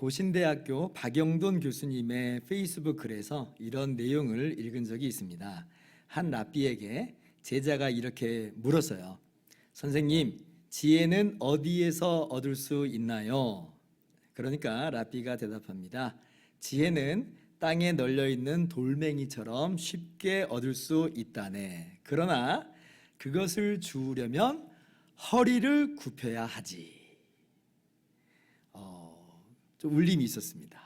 고신대학교 박영돈 교수님의 페이스북 글에서 이런 내용을 읽은 적이 있습니다. 한 랍비에게 제자가 이렇게 물었어요. 선생님, 지혜는 어디에서 얻을 수 있나요? 그러니까 랍비가 대답합니다. 지혜는 땅에 널려있는 돌멩이처럼 쉽게 얻을 수 있다네. 그러나 그것을 주우려면 허리를 굽혀야 하지. 좀 울림이 있었습니다.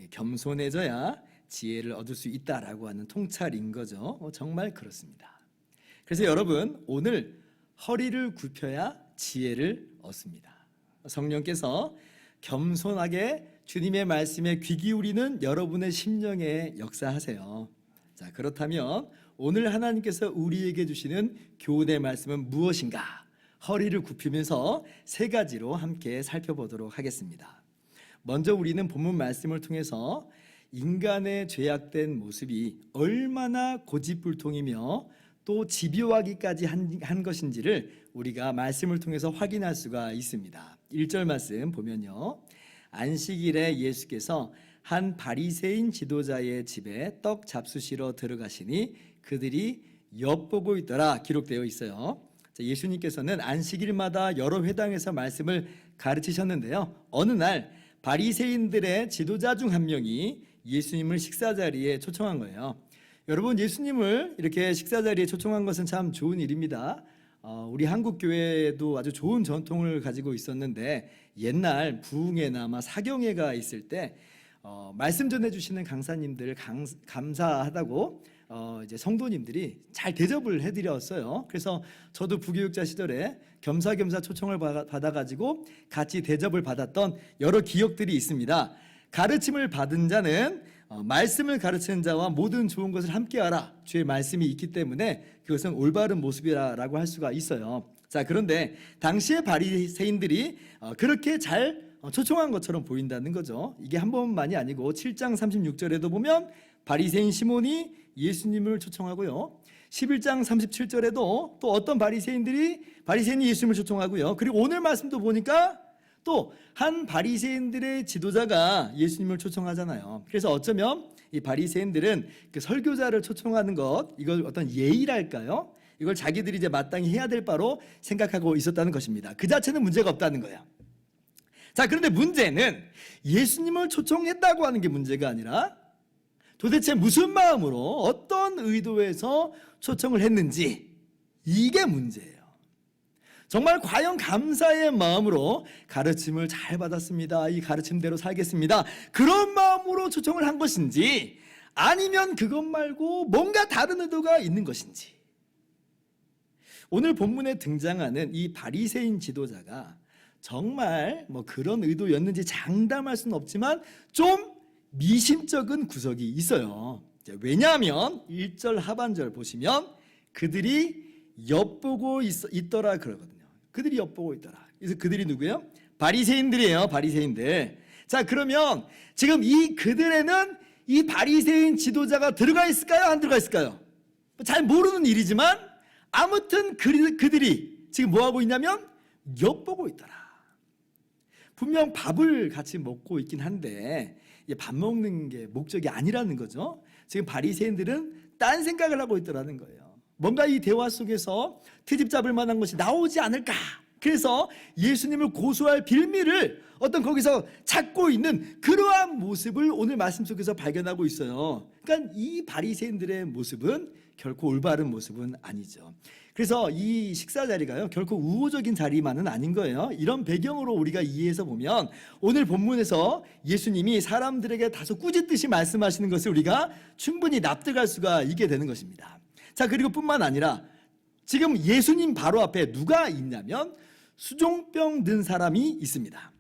겸손해져야 지혜를 얻을 수 있다라고 하는 통찰인 거죠. 정말 그렇습니다. 그래서 여러분, 오늘 허리를 굽혀야 지혜를 얻습니다. 성령께서 겸손하게 주님의 말씀에 귀 기울이는 여러분의 심령에 역사하세요. 자, 그렇다면 오늘 하나님께서 우리에게 주시는 교훈의 말씀은 무엇인가? 허리를 굽히면서 세 가지로 함께 살펴보도록 하겠습니다. 먼저 우리는 본문 말씀을 통해서 인간의 죄악된 모습이 얼마나 고집불통이며 또 집요하기까지 한 것인지를 우리가 말씀을 통해서 확인할 수가 있습니다. 1절 말씀 보면요, 안식일에 예수께서 한 바리새인 지도자의 집에 떡 잡수시러 들어가시니 그들이 엿보고 있더라 기록되어 있어요. 예수님께서는 안식일마다 여러 회당에서 말씀을 가르치셨는데요, 어느 날 바리새인들의 지도자 중 한 명이 예수님을 식사 자리에 초청한 거예요. 여러분, 예수님을 이렇게 식사 자리에 초청한 것은 참 좋은 일입니다. 우리 한국 교회도 아주 좋은 전통을 가지고 있었는데, 옛날 부흥회나 아마 사경회가 있을 때 말씀 전해주시는 강사님들 감사하다고 이제 성도님들이 잘 대접을 해드렸어요. 그래서 저도 부교육자 시절에 겸사겸사 초청을 받아가지고 같이 대접을 받았던 여러 기억들이 있습니다. 가르침을 받은 자는 말씀을 가르치는 자와 모든 좋은 것을 함께하라, 주의 말씀이 있기 때문에 그것은 올바른 모습이라고 할 수가 있어요. 자, 그런데 당시의 바리새인들이 그렇게 잘 초청한 것처럼 보인다는 거죠. 이게 한 번만이 아니고 7장 36절에도 보면 바리새인 시몬이 예수님을 초청하고요, 11장 37절에도 또 어떤 바리새인이 예수님을 초청하고요, 그리고 오늘 말씀도 보니까 또 한 바리새인들의 지도자가 예수님을 초청하잖아요. 그래서 어쩌면 이 바리새인들은 그 설교자를 초청하는 것, 이걸 어떤 예의랄까요? 이걸 자기들이 이제 마땅히 해야 될 바로 생각하고 있었다는 것입니다. 그 자체는 문제가 없다는 거예요. 자, 그런데 문제는 예수님을 초청했다고 하는 게 문제가 아니라 도대체 무슨 마음으로 어떤 의도에서 초청을 했는지, 이게 문제예요. 정말 과연 감사의 마음으로 가르침을 잘 받았습니다, 이 가르침대로 살겠습니다, 그런 마음으로 초청을 한 것인지, 아니면 그것 말고 뭔가 다른 의도가 있는 것인지. 오늘 본문에 등장하는 이 바리새인 지도자가 정말 그런 의도였는지 장담할 수는 없지만 좀 미심쩍은 구석이 있어요. 왜냐하면 1절 하반절 보시면 그들이 엿보고 있더라 그러거든요. 그들이 엿보고 있더라. 그래서 그들이 누구예요? 바리새인들이에요. 바리새인들. 자, 그러면 지금 이 그들에는 이 바리새인 지도자가 들어가 있을까요? 안 들어가 있을까요? 잘 모르는 일이지만 아무튼 그들이 지금 뭐하고 있냐면 엿보고 있더라. 분명 밥을 같이 먹고 있긴 한데 밥 먹는 게 목적이 아니라는 거죠. 지금 바리새인들은 딴 생각을 하고 있더라는 거예요. 뭔가 이 대화 속에서 트집 잡을 만한 것이 나오지 않을까. 그래서 예수님을 고소할 빌미를 거기서 찾고 있는 그러한 모습을 오늘 말씀 속에서 발견하고 있어요. 그러니까 이 바리새인들의 모습은 결코 올바른 모습은 아니죠. 그래서 이 식사 자리가요, 결코 우호적인 자리만은 아닌 거예요. 이런 배경으로 우리가 이해해서 보면 오늘 본문에서 예수님이 사람들에게 다소 꾸짖듯이 말씀하시는 것을 우리가 충분히 납득할 수가 있게 되는 것입니다. 자, 그리고 뿐만 아니라 지금 예수님 바로 앞에 누가 있냐면 수종병 든 사람이 있습니다.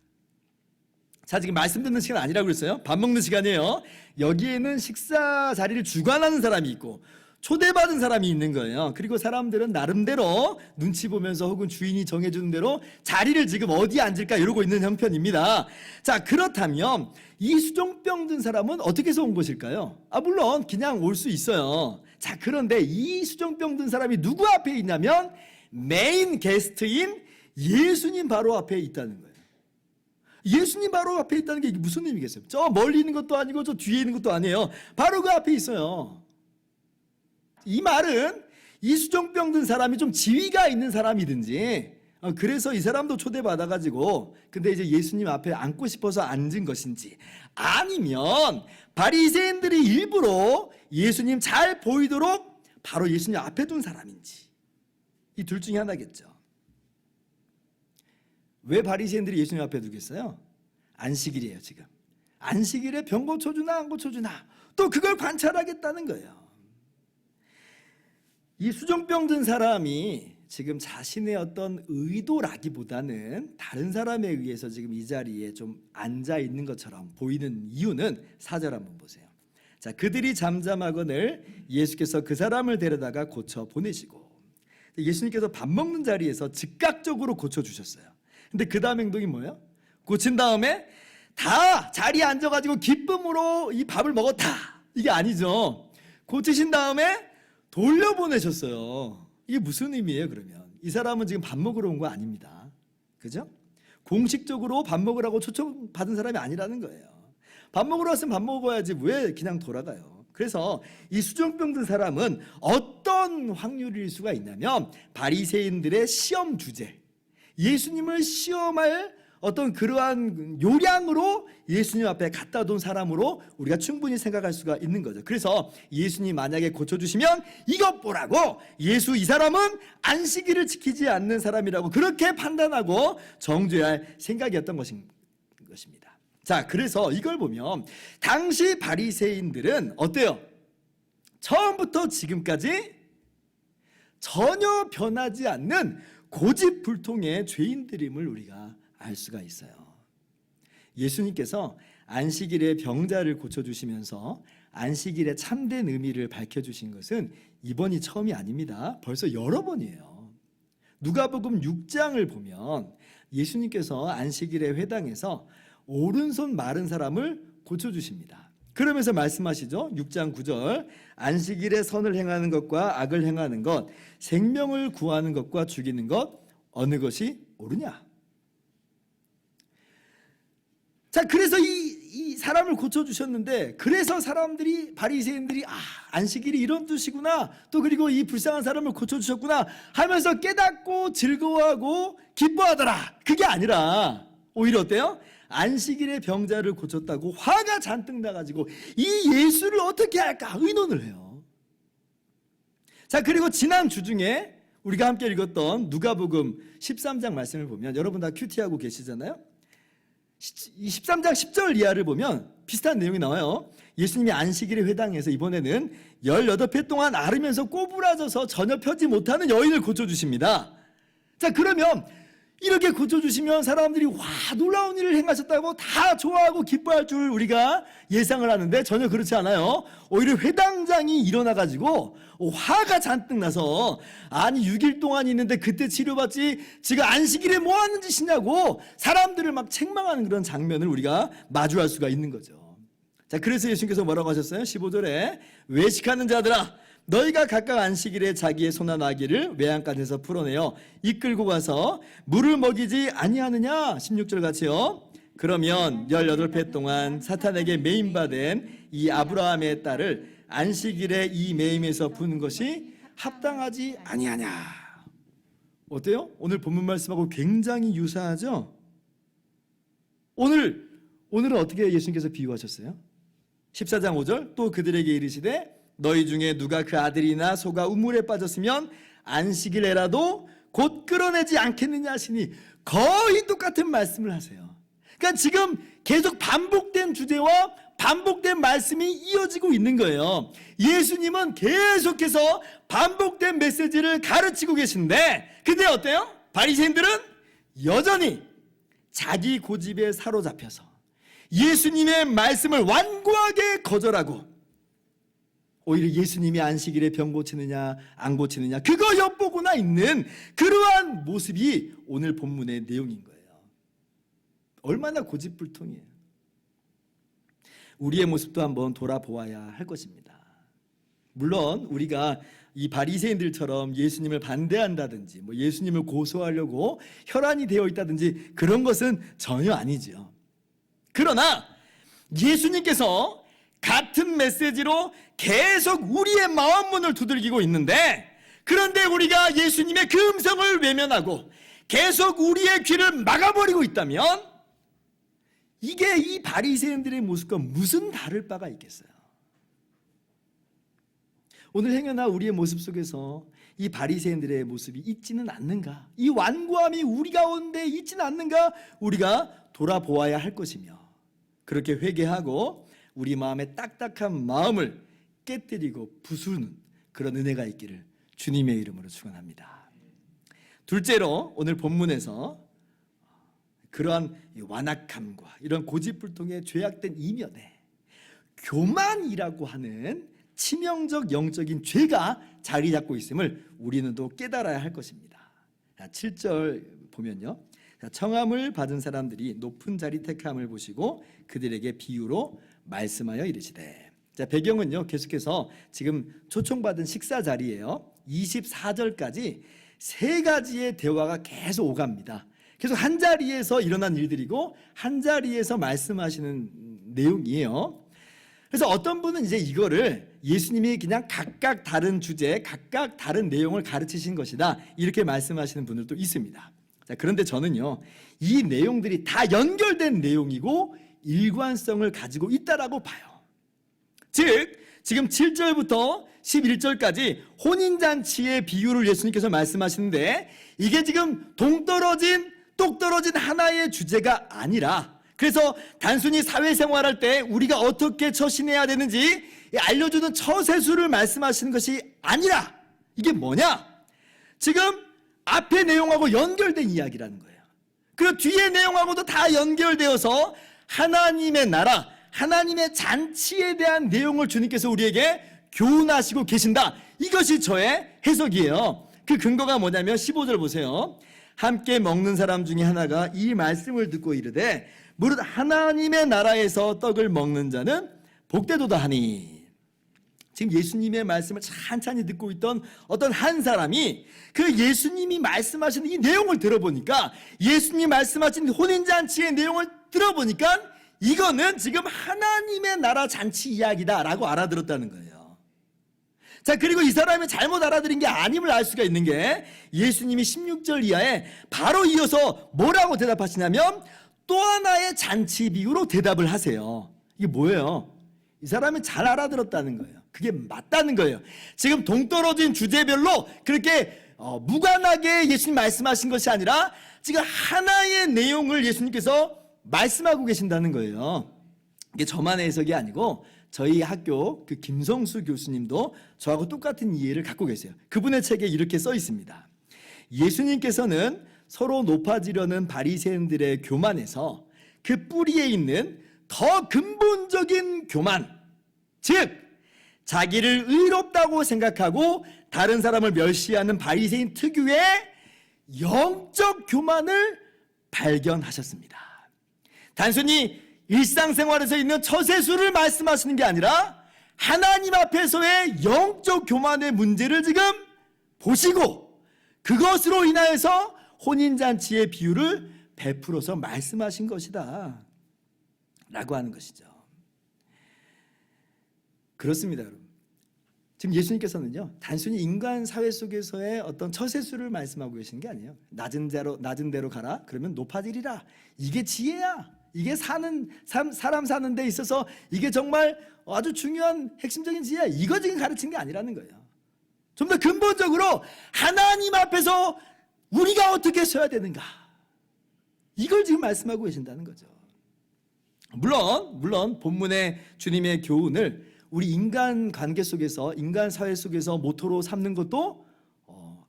자, 지금 말씀 듣는 시간 아니라고 그랬어요. 밥 먹는 시간이에요. 여기에는 식사 자리를 주관하는 사람이 있고 초대받은 사람이 있는 거예요. 그리고 사람들은 나름대로 눈치 보면서 혹은 주인이 정해주는 대로 자리를 지금 어디에 앉을까 이러고 있는 형편입니다. 자, 그렇다면 이 수종병 든 사람은 어떻게 해서 온 것일까요? 물론 그냥 올 수 있어요. 자, 그런데 이 수종병 든 사람이 누구 앞에 있냐면 메인 게스트인 예수님 바로 앞에 있다는 거예요. 예수님 바로 앞에 있다는 게 이게 무슨 의미겠어요? 저 멀리 있는 것도 아니고 저 뒤에 있는 것도 아니에요. 바로 그 앞에 있어요. 이 말은 이수종병 든 사람이 좀 지위가 있는 사람이든지 그래서 이 사람도 초대받아가지고 근데 이제 예수님 앞에 앉고 싶어서 앉은 것인지, 아니면 바리새인들이 일부러 예수님 잘 보이도록 바로 예수님 앞에 둔 사람인지, 이 둘 중에 하나겠죠. 왜 바리새인들이 예수님 앞에 두겠어요? 안식일이에요. 지금 안식일에 병 고쳐주나 안 고쳐주나 또 그걸 관찰하겠다는 거예요. 이 수종병 든 사람이 지금 자신의 어떤 의도라기보다는 다른 사람에 의해서 지금 이 자리에 좀 앉아 있는 것처럼 보이는 이유는 4절 한번 보세요. 자, 그들이 잠잠하거늘 예수께서 그 사람을 데려다가 고쳐 보내시고, 예수님께서 밥 먹는 자리에서 즉각적으로 고쳐 주셨어요. 근데 그 다음 행동이 뭐예요? 고친 다음에 다 자리에 앉아가지고 기쁨으로 이 밥을 먹었다, 이게 아니죠. 고치신 다음에 돌려보내셨어요. 이게 무슨 의미예요? 그러면 이 사람은 지금 밥 먹으러 온 거 아닙니다. 그죠? 공식적으로 밥 먹으라고 초청받은 사람이 아니라는 거예요. 밥 먹으러 왔으면 밥 먹어야지 왜 그냥 돌아가요? 그래서 이 수종병 든 사람은 어떤 확률일 수가 있냐면 바리새인들의 시험 주제, 예수님을 시험할 어떤 그러한 요량으로 예수님 앞에 갖다 둔 사람으로 우리가 충분히 생각할 수가 있는 거죠. 그래서 예수님 만약에 고쳐주시면 이것 보라고, 예수 이 사람은 안식일을 지키지 않는 사람이라고 그렇게 판단하고 정죄해야 할 생각이었던 것입니다. 자, 그래서 이걸 보면 당시 바리새인들은 어때요? 처음부터 지금까지 전혀 변하지 않는 고집불통의 죄인들임을 우리가 알 수가 있어요. 예수님께서 안식일에 병자를 고쳐주시면서 안식일의 참된 의미를 밝혀주신 것은 이번이 처음이 아닙니다. 벌써 여러 번이에요. 누가복음 6장을 보면 예수님께서 안식일의 회당에서 오른손 마른 사람을 고쳐주십니다. 그러면서 말씀하시죠. 6장 9절, 안식일에 선을 행하는 것과 악을 행하는 것, 생명을 구하는 것과 죽이는 것, 어느 것이 옳으냐? 자, 그래서 이 사람을 고쳐주셨는데, 그래서 사람들이, 바리새인들이 안식일이 이런 뜻이구나, 또 그리고 이 불쌍한 사람을 고쳐주셨구나 하면서 깨닫고 즐거워하고 기뻐하더라. 그게 아니라 오히려 어때요? 안식일에 병자를 고쳤다고 화가 잔뜩 나가지고 이 예수를 어떻게 할까 의논을 해요. 자, 그리고 지난 주 중에 우리가 함께 읽었던 누가복음 13장 말씀을 보면, 여러분 다 큐티하고 계시잖아요. 이 13장 10절 이하를 보면 비슷한 내용이 나와요. 예수님이 안식일의 회당에서 이번에는 18회 동안 앓으면서 꼬부라져서 전혀 펴지 못하는 여인을 고쳐주십니다. 자, 그러면 이렇게 고쳐주시면 사람들이 와, 놀라운 일을 행하셨다고 다 좋아하고 기뻐할 줄 우리가 예상을 하는데 전혀 그렇지 않아요. 오히려 회당장이 일어나가지고 화가 잔뜩 나서, 아니 6일 동안 있는데 그때 치료받지 지금 안식일에 뭐 하는 짓이냐고 사람들을 막 책망하는 그런 장면을 우리가 마주할 수가 있는 거죠. 자, 그래서 예수님께서 뭐라고 하셨어요? 15절에 외식하는 자들아, 너희가 각각 안식일에 자기의 소나 나귀를 외양간에서 풀어내어 이끌고 가서 물을 먹이지 아니하느냐? 16절 같이요. 그러면 18회 동안 사탄에게 매임받은 이 아브라함의 딸을 안식일에 이 매임에서 푸는 것이 합당하지 아니하냐? 어때요? 오늘 본문 말씀하고 굉장히 유사하죠? 오늘은 어떻게 예수님께서 비유하셨어요? 14장 5절, 또 그들에게 이르시되 너희 중에 누가 그 아들이나 소가 우물에 빠졌으면 안식일에라도 곧 끌어내지 않겠느냐 하시니, 거의 똑같은 말씀을 하세요. 그러니까 지금 계속 반복된 주제와 반복된 말씀이 이어지고 있는 거예요. 예수님은 계속해서 반복된 메시지를 가르치고 계신데, 근데 어때요? 바리새인들은 여전히 자기 고집에 사로잡혀서 예수님의 말씀을 완고하게 거절하고, 오히려 예수님이 안식일에 병 고치느냐 안 고치느냐 그거 엿보고나 있는 그러한 모습이 오늘 본문의 내용인 거예요. 얼마나 고집불통이에요. 우리의 모습도 한번 돌아보아야 할 것입니다. 물론 우리가 이 바리새인들처럼 예수님을 반대한다든지 뭐 예수님을 고소하려고 혈안이 되어 있다든지 그런 것은 전혀 아니죠. 그러나 예수님께서 같은 메시지로 계속 우리의 마음 문을 두들기고 있는데, 그런데 우리가 예수님의 그 음성을 외면하고 계속 우리의 귀를 막아버리고 있다면 이게 이 바리새인들의 모습과 무슨 다를 바가 있겠어요? 오늘 행여나 우리의 모습 속에서 이 바리새인들의 모습이 있지는 않는가? 이 완고함이 우리 가운데 있지는 않는가? 우리가 돌아보아야 할 것이며, 그렇게 회개하고 우리 마음의 딱딱한 마음을 깨뜨리고 부수는 그런 은혜가 있기를 주님의 이름으로 축원합니다. 둘째로 오늘 본문에서 그러한 완악함과 이런 고집불통의 죄악된 이면에 교만이라고 하는 치명적 영적인 죄가 자리 잡고 있음을 우리는 또 깨달아야 할 것입니다. 7절 보면요, 청함을 받은 사람들이 높은 자리 택함을 보시고 그들에게 비유로 말씀하여 이르시되. 자, 배경은요, 계속해서 지금 초청받은 식사 자리예요. 24절까지 세 가지의 대화가 계속 오갑니다. 계속 한 자리에서 일어난 일들이고 한 자리에서 말씀하시는 내용이에요. 그래서 어떤 분은 이제 이거를 예수님이 그냥 각각 다른 주제, 각각 다른 내용을 가르치신 것이다, 이렇게 말씀하시는 분들도 있습니다. 자, 그런데 저는요, 이 내용들이 다 연결된 내용이고 일관성을 가지고 있다라고 봐요. 즉, 지금 7절부터 11절까지 혼인잔치의 비유를 예수님께서 말씀하시는데, 이게 지금 동떨어진 똑떨어진 하나의 주제가 아니라, 그래서 단순히 사회생활할 때 우리가 어떻게 처신해야 되는지 알려주는 처세술을 말씀하시는 것이 아니라, 이게 뭐냐? 지금 앞의 내용하고 연결된 이야기라는 거예요. 그리고 뒤의 내용하고도 다 연결되어서 하나님의 나라, 하나님의 잔치에 대한 내용을 주님께서 우리에게 교훈하시고 계신다, 이것이 저의 해석이에요. 그 근거가 뭐냐면 15절 보세요. 함께 먹는 사람 중에 하나가 이 말씀을 듣고 이르되 무릇 하나님의 나라에서 떡을 먹는 자는 복되도다 하니. 지금 예수님의 말씀을 찬찬히 듣고 있던 어떤 한 사람이 그 예수님이 말씀하시는 이 내용을 들어보니까, 예수님이 말씀하신 혼인잔치의 내용을 들어보니까 이거는 지금 하나님의 나라 잔치 이야기다라고 알아들었다는 거예요. 자, 그리고 이 사람이 잘못 알아들은 게 아님을 알 수가 있는 게 예수님이 16절 이하에 바로 이어서 뭐라고 대답하시냐면 또 하나의 잔치 비유로 대답을 하세요. 이게 뭐예요? 이 사람이 잘 알아들었다는 거예요. 그게 맞다는 거예요. 지금 동떨어진 주제별로 그렇게 무관하게 예수님 말씀하신 것이 아니라 지금 하나의 내용을 예수님께서 말씀하고 계신다는 거예요. 이게 저만의 해석이 아니고 저희 학교 그 김성수 교수님도 저하고 똑같은 이해를 갖고 계세요. 그분의 책에 이렇게 써 있습니다. 예수님께서는 서로 높아지려는 바리새인들의 교만에서 그 뿌리에 있는 더 근본적인 교만, 즉 자기를 의롭다고 생각하고 다른 사람을 멸시하는 바리새인 특유의 영적 교만을 발견하셨습니다. 단순히 일상생활에서 있는 처세술을 말씀하시는 게 아니라 하나님 앞에서의 영적 교만의 문제를 지금 보시고 그것으로 인하여서 혼인잔치의 비유를 베풀어서 말씀하신 것이다 라고 하는 것이죠. 그렇습니다, 여러분. 지금 예수님께서는요, 단순히 인간 사회 속에서의 어떤 처세술을 말씀하고 계시는 게 아니에요. 낮은 대로 가라, 그러면 높아지리라. 이게 지혜야. 이게 사람 사는 데 있어서 이게 정말 아주 중요한 핵심적인 지혜야. 이거 지금 가르친 게 아니라는 거예요. 좀 더 근본적으로 하나님 앞에서 우리가 어떻게 서야 되는가, 이걸 지금 말씀하고 계신다는 거죠. 물론 본문의 주님의 교훈을 우리 인간 관계 속에서, 인간 사회 속에서 모토로 삼는 것도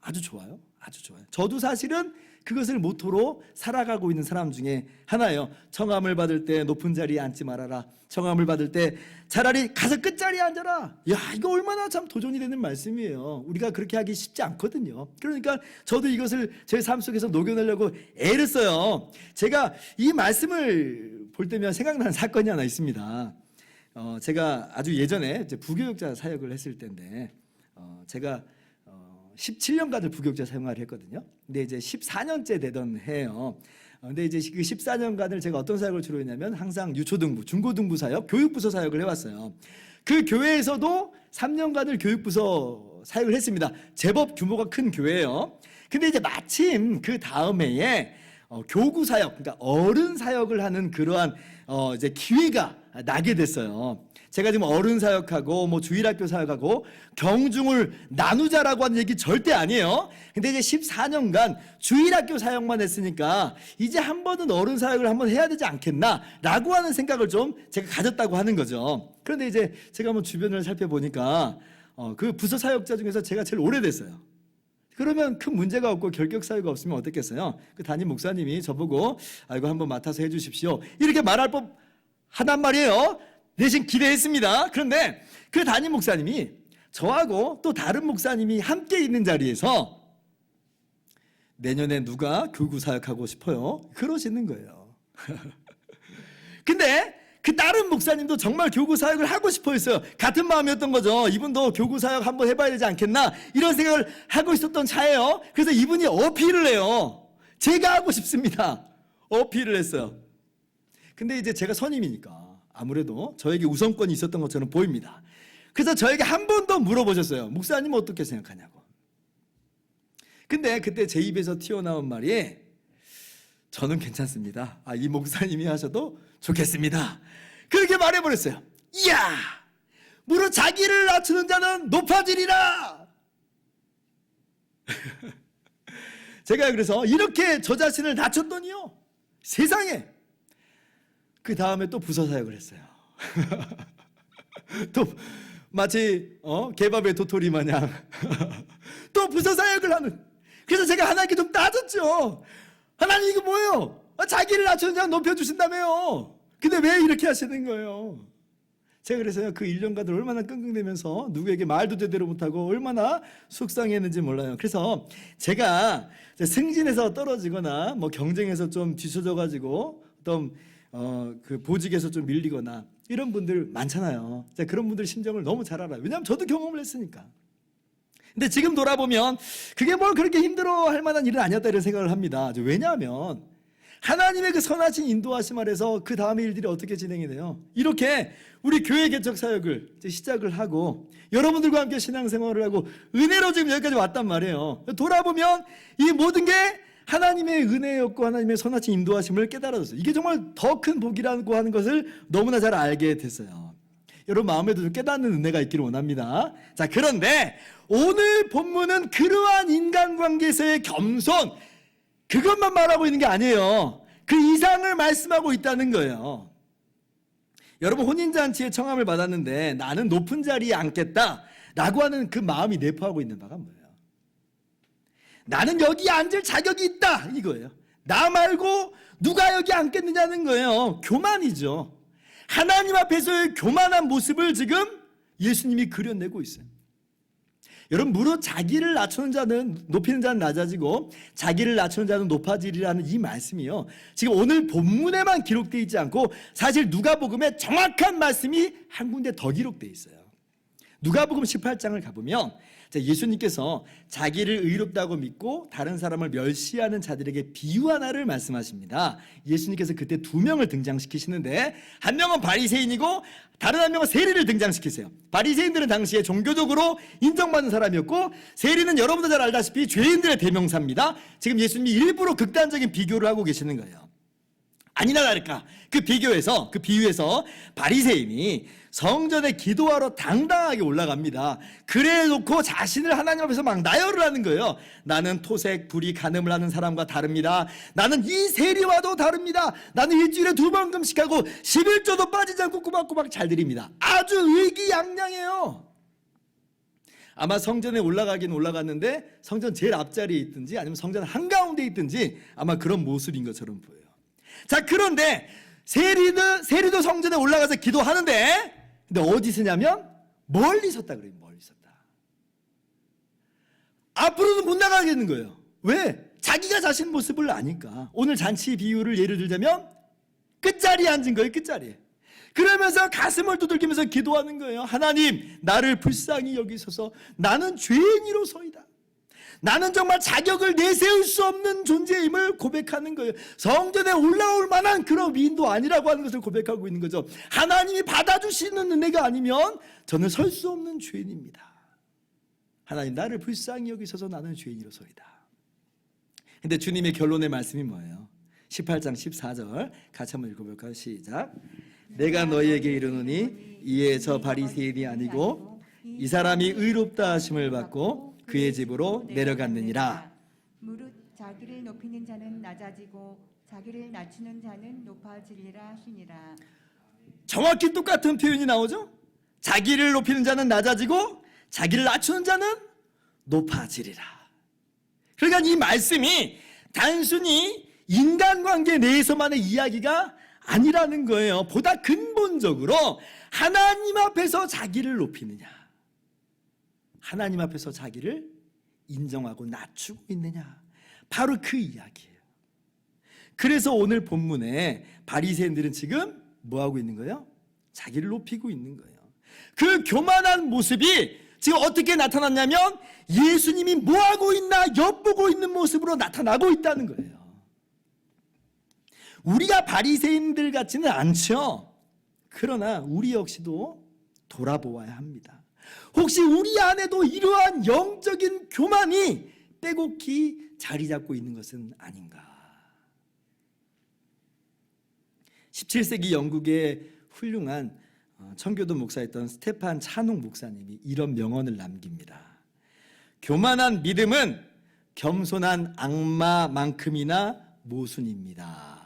아주 좋아요. 아주 좋아요. 저도 사실은 그것을 모토로 살아가고 있는 사람 중에 하나예요. 청함을 받을 때 높은 자리에 앉지 말아라. 청함을 받을 때 차라리 가서 끝자리에 앉아라. 야, 이거 얼마나 참 도전이 되는 말씀이에요. 우리가 그렇게 하기 쉽지 않거든요. 그러니까 저도 이것을 제 삶 속에서 녹여내려고 애를 써요. 제가 이 말씀을 볼 때면 생각나는 사건이 하나 있습니다. 제가 아주 예전에 이제 부교육자 사역을 했을 때인데 제가 17년간을 부교육자 생활을 했거든요. 근데 이제 14년째 되던 해예요. 근데 이제 그 14년간을 제가 어떤 사역을 주로 했냐면 항상 유초등부, 중고등부 사역, 교육부서 사역을 해왔어요. 그 교회에서도 3년간을 교육부서 사역을 했습니다. 제법 규모가 큰 교회예요. 근데 이제 마침 그 다음 해에 교구 사역, 그러니까 어른 사역을 하는 그러한 이제 기회가 나게 됐어요. 제가 지금 어른 사역하고 뭐 주일학교 사역하고 경중을 나누자라고 하는 얘기 절대 아니에요. 근데 이제 14년간 주일학교 사역만 했으니까 이제 한 번은 어른 사역을 한번 해야 되지 않겠나라고 하는 생각을 좀 제가 가졌다고 하는 거죠. 그런데 이제 제가 한번 주변을 살펴보니까 그 부서 사역자 중에서 제가 제일 오래됐어요. 그러면 큰 문제가 없고 결격 사유가 없으면 어떻겠어요? 그 담임 목사님이 저보고 이거 한번 맡아서 해주십시오 이렇게 말할 법 하단 말이에요. 대신 기대했습니다. 그런데 그 담임 목사님이 저하고 또 다른 목사님이 함께 있는 자리에서 내년에 누가 교구 사역하고 싶어요? 그러시는 거예요. 근데 그 다른 목사님도 정말 교구 사역을 하고 싶어 했어요. 같은 마음이었던 거죠. 이분도 교구 사역 한번 해봐야 되지 않겠나 이런 생각을 하고 있었던 차예요. 그래서 이분이 어필을 해요. 제가 하고 싶습니다. 어필을 했어요. 근데 이제 제가 선임이니까 아무래도 저에게 우선권이 있었던 것처럼 보입니다. 그래서 저에게 한 번 더 물어보셨어요. 목사님 어떻게 생각하냐고. 근데 그때 제 입에서 튀어나온 말이 저는 괜찮습니다. 이 목사님이 하셔도 좋겠습니다. 그렇게 말해버렸어요. 이야, 무릇 자기를 낮추는 자는 높아지리라. 제가 그래서 이렇게 저 자신을 낮췄더니요, 세상에 그 다음에 또 부서 사역을 했어요. 또 마치 개밥의 도토리 마냥 또 부서 사역을 하는. 그래서 제가 하나님께 좀 따졌죠. 하나님 이거 뭐예요? 자기를 낮추는 자 높여주신다며요. 근데 왜 이렇게 하시는 거예요? 제가 그래서요 그 1년간을 얼마나 끙끙대면서 누구에게 말도 제대로 못하고 얼마나 속상했는지 몰라요. 그래서 제가 승진해서 떨어지거나 뭐 경쟁에서 좀 뒤쳐져가지고 어떤 그 보직에서 좀 밀리거나 이런 분들 많잖아요. 제가 그런 분들 심정을 너무 잘 알아요. 왜냐하면 저도 경험을 했으니까. 근데 지금 돌아보면 그게 뭘 그렇게 힘들어할 만한 일은 아니었다 이런 생각을 합니다. 왜냐하면 하나님의 그 선하신 인도하심 아래서 그 다음의 일들이 어떻게 진행이 돼요? 이렇게 우리 교회 개척 사역을 이제 시작을 하고 여러분들과 함께 신앙생활을 하고 은혜로 지금 여기까지 왔단 말이에요. 돌아보면 이 모든 게 하나님의 은혜였고 하나님의 선하신 인도하심을 깨달아졌어요. 이게 정말 더 큰 복이라고 하는 것을 너무나 잘 알게 됐어요. 여러분 마음에도 좀 깨닫는 은혜가 있기를 원합니다. 자, 그런데 오늘 본문은 그러한 인간관계에서의 겸손, 그것만 말하고 있는 게 아니에요. 그 이상을 말씀하고 있다는 거예요. 여러분 혼인잔치에 청함을 받았는데 나는 높은 자리에 앉겠다 라고 하는 그 마음이 내포하고 있는 바가 뭐예요? 나는 여기 앉을 자격이 있다 이거예요. 나 말고 누가 여기 앉겠느냐는 거예요. 교만이죠. 하나님 앞에서의 교만한 모습을 지금 예수님이 그려내고 있어요. 여러분 무릇 자기를 낮추는 자는 높이는 자는 낮아지고 자기를 낮추는 자는 높아지리라는 이 말씀이요, 지금 오늘 본문에만 기록되어 있지 않고 사실 누가복음에 정확한 말씀이 한 군데 더 기록되어 있어요. 누가복음 18장을 가보면 예수님께서 자기를 의롭다고 믿고 다른 사람을 멸시하는 자들에게 비유 하나를 말씀하십니다. 예수님께서 그때 두 명을 등장시키시는데 한 명은 바리새인이고 다른 한 명은 세리를 등장시키세요. 바리새인들은 당시에 종교적으로 인정받는 사람이었고 세리는 여러분도 잘 알다시피 죄인들의 대명사입니다. 지금 예수님이 일부러 극단적인 비교를 하고 계시는 거예요. 아니나 다를까 그 비유에서 바리새인이 성전에 기도하러 당당하게 올라갑니다. 그래 놓고 자신을 하나님 앞에서 막 나열을 하는 거예요. 나는 토색, 불이, 간음을 하는 사람과 다릅니다. 나는 이 세리와도 다릅니다. 나는 일주일에 2번 금식하고 11조도 빠지지 않고 꼬박꼬박 잘 드립니다. 아주 의기양양해요. 아마 성전에 올라가긴 올라갔는데 성전 제일 앞자리에 있든지 아니면 성전 한가운데 있든지 아마 그런 모습인 것처럼 보여요. 자, 그런데 세리도 성전에 올라가서 기도하는데 근데 어디 서냐면 멀리 섰다 그래요. 멀리 섰다. 앞으로는 못 나가겠는 거예요. 왜? 자기가 자신 모습을 아니까. 오늘 잔치 비유를 예를 들자면 끝자리에 앉은 거예요. 끝자리에. 그러면서 가슴을 두들기면서 기도하는 거예요. 하나님, 나를 불쌍히 여기소서. 나는 죄인이로소이다. 나는 정말 자격을 내세울 수 없는 존재임을 고백하는 거예요. 성전에 올라올 만한 그런 위인도 아니라고 하는 것을 고백하고 있는 거죠. 하나님이 받아주시는 은혜가 아니면 저는 설 수 없는 죄인입니다. 하나님, 나를 불쌍히 여기소서. 나는 죄인이로소이다. 근데 주님의 결론의 말씀이 뭐예요? 18장 14절 같이 한번 읽어볼까요? 시작. 내가 너희에게 이르노니 이에 저 바리새인이 아니고 이 사람이 의롭다 하심을 받고 그의 집으로 내려갔느니라. 무릇 자기를 높이는 자는 낮아지고 자기를 낮추는 자는 높아지리라 하시니라. 정확히 똑같은 표현이 나오죠? 자기를 높이는 자는 낮아지고 자기를 낮추는 자는 높아지리라. 그러니까 이 말씀이 단순히 인간관계 내에서만의 이야기가 아니라는 거예요. 보다 근본적으로 하나님 앞에서 자기를 높이느냐, 하나님 앞에서 자기를 인정하고 낮추고 있느냐, 바로 그 이야기예요. 그래서 오늘 본문에 바리새인들은 지금 뭐하고 있는 거예요? 자기를 높이고 있는 거예요. 그 교만한 모습이 지금 어떻게 나타났냐면 예수님이 뭐하고 있나 엿보고 있는 모습으로 나타나고 있다는 거예요. 우리가 바리새인들 같지는 않죠. 그러나 우리 역시도 돌아보아야 합니다. 혹시 우리 안에도 이러한 영적인 교만이 빼곡히 자리 잡고 있는 것은 아닌가. 17세기 영국의 훌륭한 청교도 목사였던 스테판 차농 목사님이 이런 명언을 남깁니다. 교만한 믿음은 겸손한 악마만큼이나 모순입니다.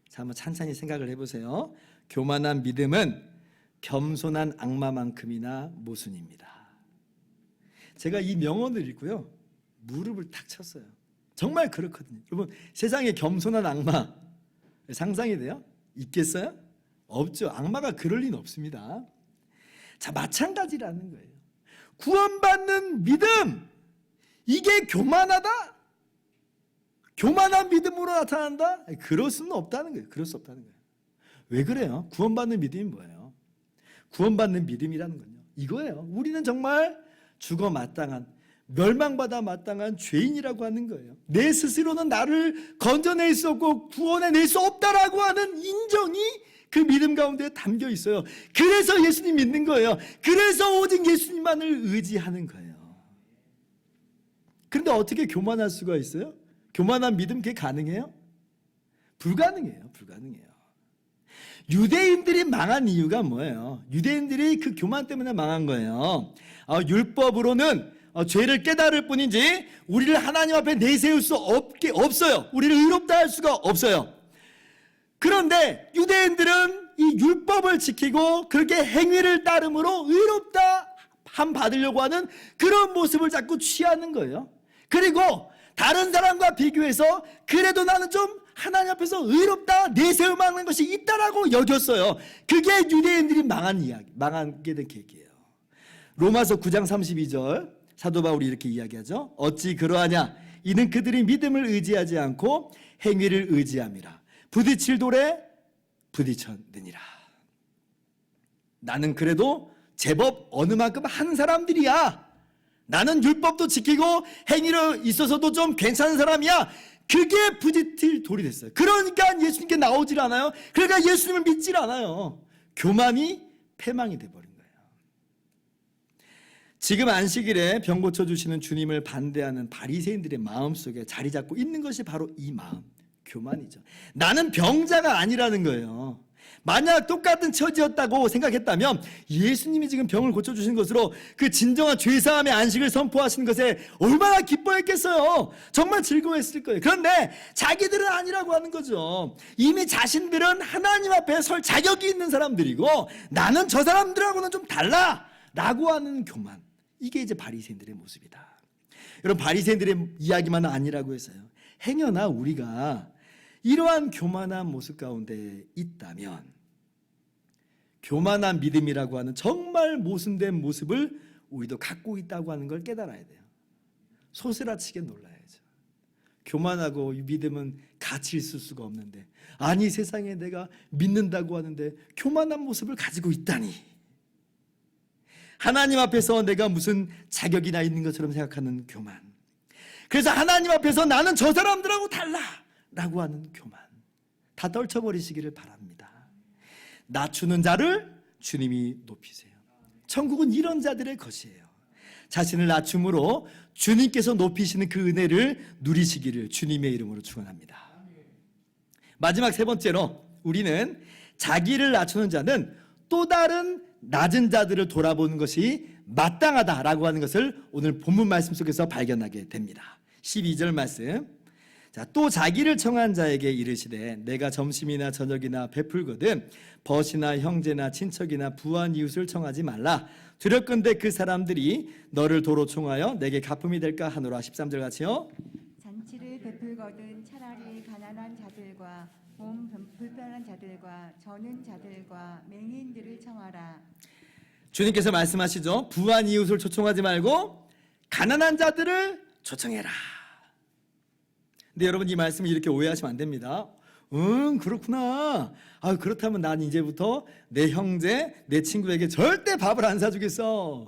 자, 한번 찬찬히 생각을 해보세요. 교만한 믿음은 겸손한 악마만큼이나 모순입니다. 제가 이 명언을 읽고요, 무릎을 탁 쳤어요. 정말 그렇거든요. 여러분, 세상에 겸손한 악마 상상이 돼요? 있겠어요? 없죠. 악마가 그럴 리는 없습니다. 자, 마찬가지라는 거예요. 구원받는 믿음, 이게 교만하다? 교만한 믿음으로 나타난다? 그럴 수는 없다는 거예요. 그럴 수 없다는 거예요. 왜 그래요? 구원받는 믿음이 뭐예요? 구원받는 믿음이라는 건요, 이거예요. 우리는 정말 죽어 마땅한, 멸망받아 마땅한 죄인이라고 하는 거예요. 내 스스로는 나를 건져낼 수 없고 구원해낼 수 없다라고 하는 인정이 그 믿음 가운데 담겨 있어요. 그래서 예수님 믿는 거예요. 그래서 오직 예수님만을 의지하는 거예요. 그런데 어떻게 교만할 수가 있어요? 교만한 믿음 그게 가능해요? 불가능해요. 불가능해요. 유대인들이 망한 이유가 뭐예요? 유대인들이 그 교만 때문에 망한 거예요. 율법으로는 죄를 깨달을 뿐이지 우리를 하나님 앞에 내세울 수 없어요. 우리를 의롭다 할 수가 없어요. 그런데 유대인들은 이 율법을 지키고 그렇게 행위를 따름으로 의롭다 함 받으려고 하는 그런 모습을 자꾸 취하는 거예요. 그리고 다른 사람과 비교해서 그래도 나는 좀 하나님 앞에서 의롭다 내세울 만한 것이 있다라고 여겼어요. 그게 유대인들이 망하게 된 계기예요. 로마서 9장 32절 사도 바울이 이렇게 이야기하죠. 어찌 그러하냐? 이는 그들이 믿음을 의지하지 않고 행위를 의지함이라. 부딪힐 돌에 부딪혔느니라. 나는 그래도 제법 어느 만큼 한 사람들이야. 나는 율법도 지키고 행위로 있어서도 좀 괜찮은 사람이야. 그게 부딪힐 돌이 됐어요. 그러니까 예수님께 나오질 않아요. 그러니까 예수님을 믿질 않아요. 교만이 패망이 돼버린 거예요. 지금 안식일에 병 고쳐주시는 주님을 반대하는 바리새인들의 마음속에 자리 잡고 있는 것이 바로 이 마음, 교만이죠. 나는 병자가 아니라는 거예요. 만약 똑같은 처지였다고 생각했다면 예수님이 지금 병을 고쳐주신 것으로 그 진정한 죄사함의 안식을 선포하시는 것에 얼마나 기뻐했겠어요. 정말 즐거워했을 거예요. 그런데 자기들은 아니라고 하는 거죠. 이미 자신들은 하나님 앞에 설 자격이 있는 사람들이고 나는 저 사람들하고는 좀 달라 라고 하는 교만, 이게 이제 바리새인들의 모습이다. 여러분, 바리새인들의 이야기만 아니라고 해서요, 행여나 우리가 이러한 교만한 모습 가운데 있다면 교만한 믿음이라고 하는 정말 모순된 모습을 우리도 갖고 있다고 하는 걸 깨달아야 돼요. 소스라치게 놀라야죠. 교만하고 믿음은 같이 있을 수가 없는데, 아니 세상에 내가 믿는다고 하는데 교만한 모습을 가지고 있다니. 하나님 앞에서 내가 무슨 자격이나 있는 것처럼 생각하는 교만. 그래서 하나님 앞에서 나는 저 사람들하고 달라 라고 하는 교만, 다 떨쳐버리시기를 바랍니다. 낮추는 자를 주님이 높이세요. 천국은 이런 자들의 것이에요. 자신을 낮춤으로 주님께서 높이시는 그 은혜를 누리시기를 주님의 이름으로 축원합니다. 마지막 세 번째로, 우리는 자기를 낮추는 자는 또 다른 낮은 자들을 돌아보는 것이 마땅하다라고 하는 것을 오늘 본문 말씀 속에서 발견하게 됩니다. 12절 말씀. 자, 또 자기를 청한 자에게 이르시되 내가 점심이나 저녁이나 베풀거든 벗이나 형제나 친척이나 부한 이웃을 청하지 말라. 두렵건대 그 사람들이 너를 도로 총하여 내게 갚음이 될까 하노라. 13절 같이요. 잔치를 베풀거든 차라리 가난한 자들과 몸 불편한 자들과 저는 자들과 맹인들을 청하라. 주님께서 말씀하시죠. 부한 이웃을 초청하지 말고 가난한 자들을 초청해라. 근데 여러분, 이 말씀을 이렇게 오해하시면 안 됩니다. 그렇구나. 그렇다면 난 이제부터 내 형제, 내 친구에게 절대 밥을 안 사주겠어.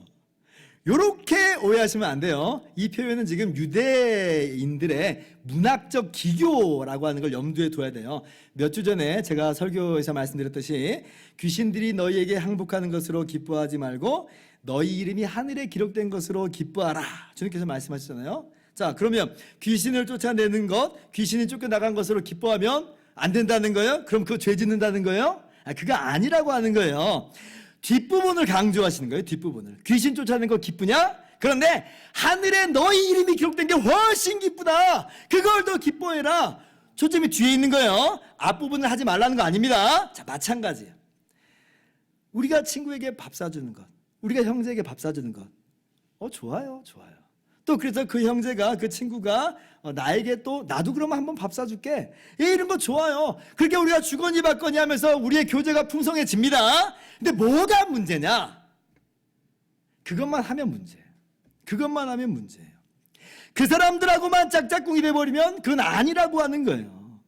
이렇게 오해하시면 안 돼요. 이 표현은 지금 유대인들의 문학적 기교라고 하는 걸 염두에 둬야 돼요. 몇 주 전에 제가 설교에서 말씀드렸듯이 귀신들이 너희에게 항복하는 것으로 기뻐하지 말고 너희 이름이 하늘에 기록된 것으로 기뻐하라. 주님께서 말씀하셨잖아요. 자, 그러면 귀신을 쫓아내는 것, 귀신이 쫓겨나간 것으로 기뻐하면 안 된다는 거예요? 그럼 그거 죄 짓는다는 거예요? 그거 아니라고 하는 거예요. 뒷부분을 강조하시는 거예요. 뒷부분을. 귀신 쫓아내는 거 기쁘냐? 그런데 하늘에 너희 이름이 기록된 게 훨씬 기쁘다. 그걸 더 기뻐해라. 초점이 뒤에 있는 거예요. 앞부분을 하지 말라는 거 아닙니다. 자, 마찬가지예요. 우리가 친구에게 밥 사주는 것, 우리가 형제에게 밥 사주는 것, 좋아요. 또 그래서 그 형제가, 그 친구가 나에게 또 나도 그러면 한번 밥 사줄게, 이런 거 좋아요. 그렇게 우리가 주거니 받거니 하면서 우리의 교제가 풍성해집니다. 근데 뭐가 문제냐? 그것만 하면 문제예요. 그것만 하면 문제예요. 그 사람들하고만 짝짝꿍이 돼버리면 그건 아니라고 하는 거예요.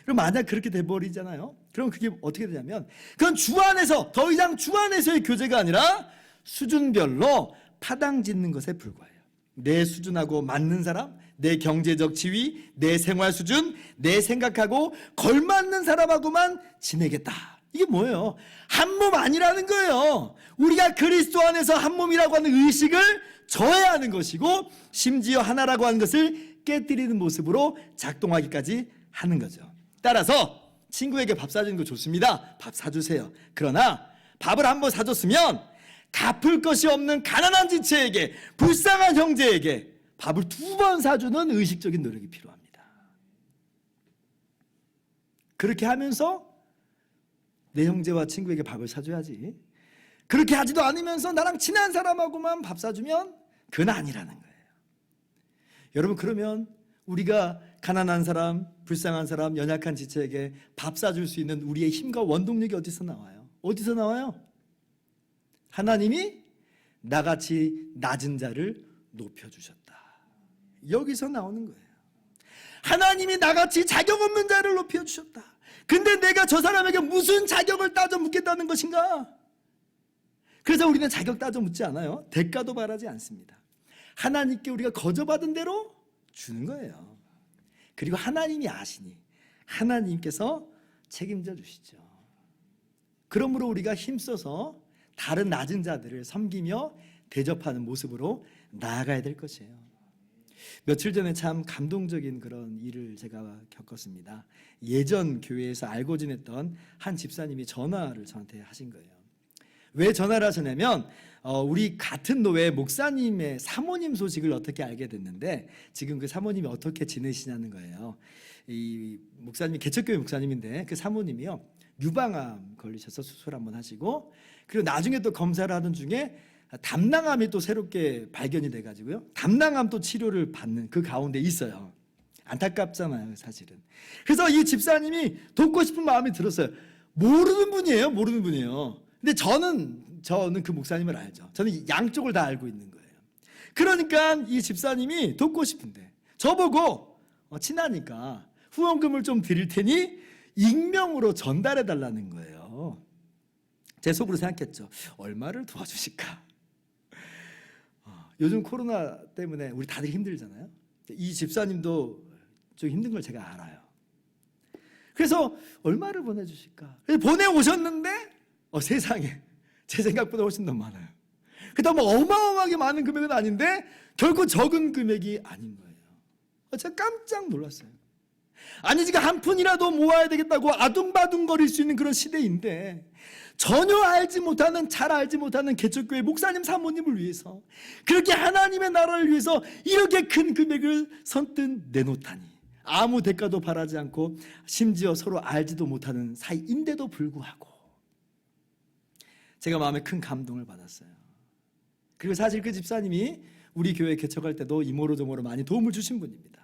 그럼 만약 그렇게 돼버리잖아요. 그럼 그게 어떻게 되냐면 그건 주 안에서, 더 이상 주 안에서의 교제가 아니라 수준별로 파당 짓는 것에 불과해요. 내 수준하고 맞는 사람, 내 경제적 지위, 내 생활 수준, 내 생각하고 걸맞는 사람하고만 지내겠다. 이게 뭐예요? 한 몸 아니라는 거예요. 우리가 그리스도 안에서 한 몸이라고 하는 의식을 저해하는 것이고, 심지어 하나라고 하는 것을 깨뜨리는 모습으로 작동하기까지 하는 거죠. 따라서 친구에게 밥 사주는 거 좋습니다. 밥 사주세요. 그러나 밥을 한번 사줬으면 갚을 것이 없는 가난한 지체에게, 불쌍한 형제에게 밥을 2번 사주는 의식적인 노력이 필요합니다. 그렇게 하면서 내 형제와 친구에게 밥을 사줘야지. 그렇게 하지도 않으면서 나랑 친한 사람하고만 밥 사주면 그건 아니라는 거예요. 여러분, 그러면 우리가 가난한 사람, 불쌍한 사람, 연약한 지체에게 밥 사줄 수 있는 우리의 힘과 원동력이 어디서 나와요? 어디서 나와요? 하나님이 나같이 낮은 자를 높여주셨다. 여기서 나오는 거예요. 하나님이 나같이 자격 없는 자를 높여주셨다. 근데 내가 저 사람에게 무슨 자격을 따져 묻겠다는 것인가? 그래서 우리는 자격 따져 묻지 않아요. 대가도 바라지 않습니다. 하나님께 우리가 거저받은 대로 주는 거예요. 그리고 하나님이 아시니 하나님께서 책임져 주시죠. 그러므로 우리가 힘써서 다른 낮은 자들을 섬기며 대접하는 모습으로 나아가야 될 것이에요. 며칠 전에 참 감동적인 그런 일을 제가 겪었습니다. 예전 교회에서 알고 지냈던 한 집사님이 전화를 저한테 하신 거예요. 왜 전화를 하셨냐면 우리 같은 노회 목사님의 사모님 소식을 어떻게 알게 됐는데 지금 그 사모님이 어떻게 지내시냐는 거예요. 이 목사님이 개척교회 목사님인데 그 사모님이요, 유방암 걸리셔서 수술 한번 하시고, 그리고 나중에 또 검사를 하던 중에 담낭암이 또 새롭게 발견이 돼가지고요, 담낭암 또 치료를 받는 그 가운데 있어요. 안타깝잖아요, 사실은. 그래서 이 집사님이 돕고 싶은 마음이 들었어요. 모르는 분이에요. 근데 저는 그 목사님을 알죠. 저는 양쪽을 다 알고 있는 거예요. 그러니까 이 집사님이 돕고 싶은데 저보고 친하니까 후원금을 좀 드릴 테니 익명으로 전달해 달라는 거예요. 제 속으로 생각했죠. 얼마를 도와주실까? 요즘 코로나 때문에 우리 다들 힘들잖아요. 이 집사님도 좀 힘든 걸 제가 알아요. 그래서 얼마를 보내주실까? 보내오셨는데 세상에 제 생각보다 훨씬 더 많아요. 그다음 어마어마하게 많은 금액은 아닌데 결코 적은 금액이 아닌 거예요. 제가 깜짝 놀랐어요. 아니 지금 한 푼이라도 모아야 되겠다고 아둥바둥거릴 수 있는 그런 시대인데 전혀 알지 못하는, 잘 알지 못하는 개척교회 목사님 사모님을 위해서 그렇게 하나님의 나라를 위해서 이렇게 큰 금액을 선뜻 내놓다니, 아무 대가도 바라지 않고 심지어 서로 알지도 못하는 사이인데도 불구하고 제가 마음에 큰 감동을 받았어요. 그리고 사실 그 집사님이 우리 교회 개척할 때도 이모로저모로 많이 도움을 주신 분입니다.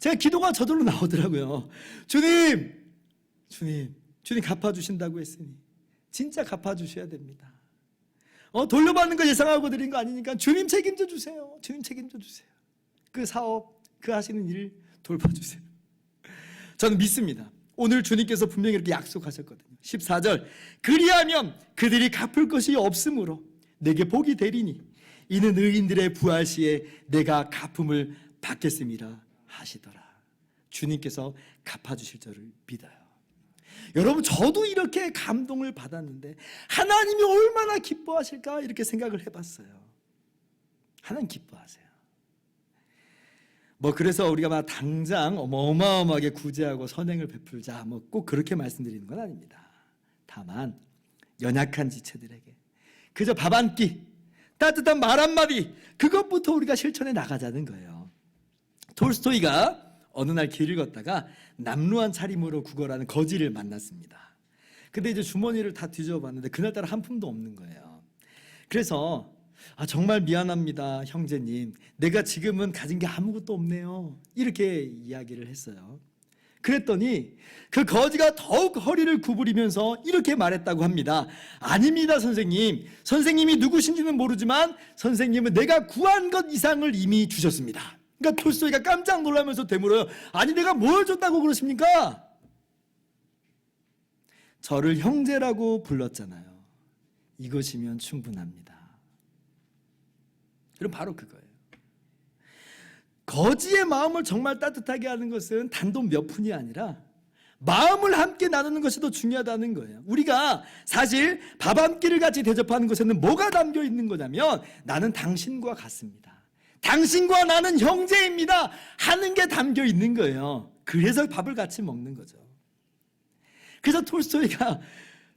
제가 기도가 저절로 나오더라고요. 주님 갚아주신다고 했으니 진짜 갚아주셔야 됩니다. 돌려받는 거 예상하고 드린 거 아니니까 주님 책임져 주세요. 주님 책임져 주세요. 그 사업, 그 하시는 일 돌봐주세요. 저는 믿습니다. 오늘 주님께서 분명히 이렇게 약속하셨거든요. 14절, 그리하면 그들이 갚을 것이 없으므로 내게 복이 되리니 이는 의인들의 부활 시에 내가 갚음을 받겠음이라 하시더라. 주님께서 갚아주실 줄을 믿어요. 여러분, 저도 이렇게 감동을 받았는데 하나님이 얼마나 기뻐하실까 이렇게 생각을 해봤어요. 하나님 기뻐하세요. 그래서 우리가 당장 어마어마하게 구제하고 선행을 베풀자 꼭 그렇게 말씀드리는 건 아닙니다. 다만 연약한 지체들에게 그저 밥 한 끼, 따뜻한 말 한마디, 그것부터 우리가 실천해 나가자는 거예요. 톨스토이가 어느 날 길을 걷다가 남루한 차림으로 구걸하는 거지를 만났습니다. 근데 이제 주머니를 다 뒤져봤는데 그날따라 한 푼도 없는 거예요. 그래서 정말 미안합니다, 형제님. 내가 지금은 가진 게 아무것도 없네요. 이렇게 이야기를 했어요. 그랬더니 그 거지가 더욱 허리를 구부리면서 이렇게 말했다고 합니다. 아닙니다, 선생님. 선생님이 누구신지는 모르지만 선생님은 내가 구한 것 이상을 이미 주셨습니다. 그러니까 톨스토이가 깜짝 놀라면서 되물어요. 아니 내가 뭘 줬다고 그러십니까? 저를 형제라고 불렀잖아요. 이것이면 충분합니다. 그럼 바로 그거예요. 거지의 마음을 정말 따뜻하게 하는 것은 단돈 몇 푼이 아니라 마음을 함께 나누는 것이 더 중요하다는 거예요. 우리가 사실 밥 한 끼를 같이 대접하는 것에는 뭐가 담겨 있는 거냐면 나는 당신과 같습니다. 당신과 나는 형제입니다 하는 게 담겨 있는 거예요. 그래서 밥을 같이 먹는 거죠. 그래서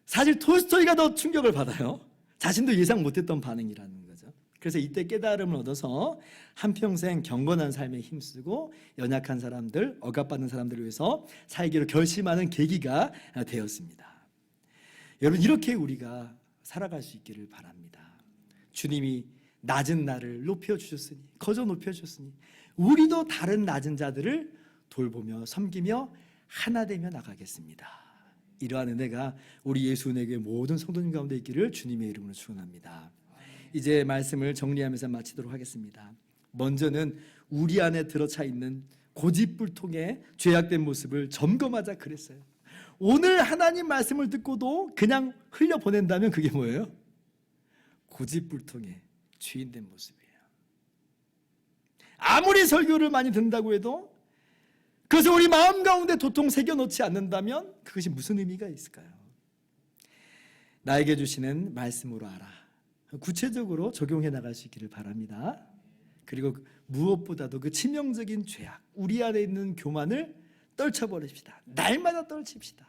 사실 톨스토이가 더 충격을 받아요. 자신도 예상 못했던 반응이라는 거죠. 그래서 이때 깨달음을 얻어서 한평생 경건한 삶에 힘쓰고 연약한 사람들, 억압받는 사람들을 위해서 살기로 결심하는 계기가 되었습니다. 여러분, 이렇게 우리가 살아갈 수 있기를 바랍니다. 주님이 낮은 나를 높여주셨으니, 거저 높여주셨으니 우리도 다른 낮은 자들을 돌보며 섬기며 하나 되며 나가겠습니다. 이러한 은혜가 우리 예수은혜교회 모든 성도님 가운데 있기를 주님의 이름으로 축원합니다. 이제 말씀을 정리하면서 마치도록 하겠습니다. 먼저는 우리 안에 들어차 있는 고집불통의 죄악된 모습을 점검하자 그랬어요. 오늘 하나님 말씀을 듣고도 그냥 흘려보낸다면 그게 뭐예요? 고집불통의 주인된 모습이에요. 아무리 설교를 많이 듣는다고 해도 그것을 우리 마음 가운데 도통 새겨놓지 않는다면 그것이 무슨 의미가 있을까요? 나에게 주시는 말씀으로 알아. 구체적으로 적용해 나갈 수 있기를 바랍니다. 그리고 무엇보다도 그 치명적인 죄악, 우리 안에 있는 교만을 떨쳐버립시다. 날마다 떨칩시다.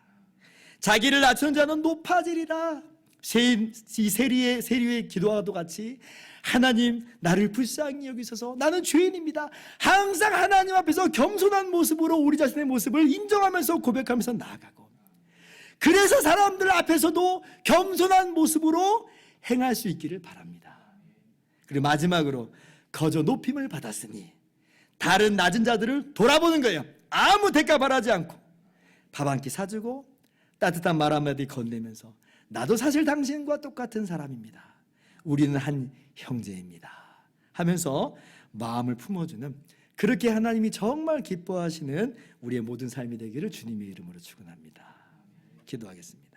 자기를 낮추는 자는 높아지리라. 세리의 기도와도 같이 하나님, 나를 불쌍히 여기소서. 나는 죄인입니다. 항상 하나님 앞에서 겸손한 모습으로 우리 자신의 모습을 인정하면서 고백하면서 나아가고, 그래서 사람들 앞에서도 겸손한 모습으로 행할 수 있기를 바랍니다. 그리고 마지막으로 거저 높임을 받았으니 다른 낮은 자들을 돌아보는 거예요. 아무 대가 바라지 않고 밥 한 끼 사주고 따뜻한 말 한마디 건네면서 나도 사실 당신과 똑같은 사람입니다. 우리는 한 형제입니다 하면서 마음을 품어주는 그렇게 하나님이 정말 기뻐하시는 우리의 모든 삶이 되기를 주님의 이름으로 축원합니다. 기도하겠습니다.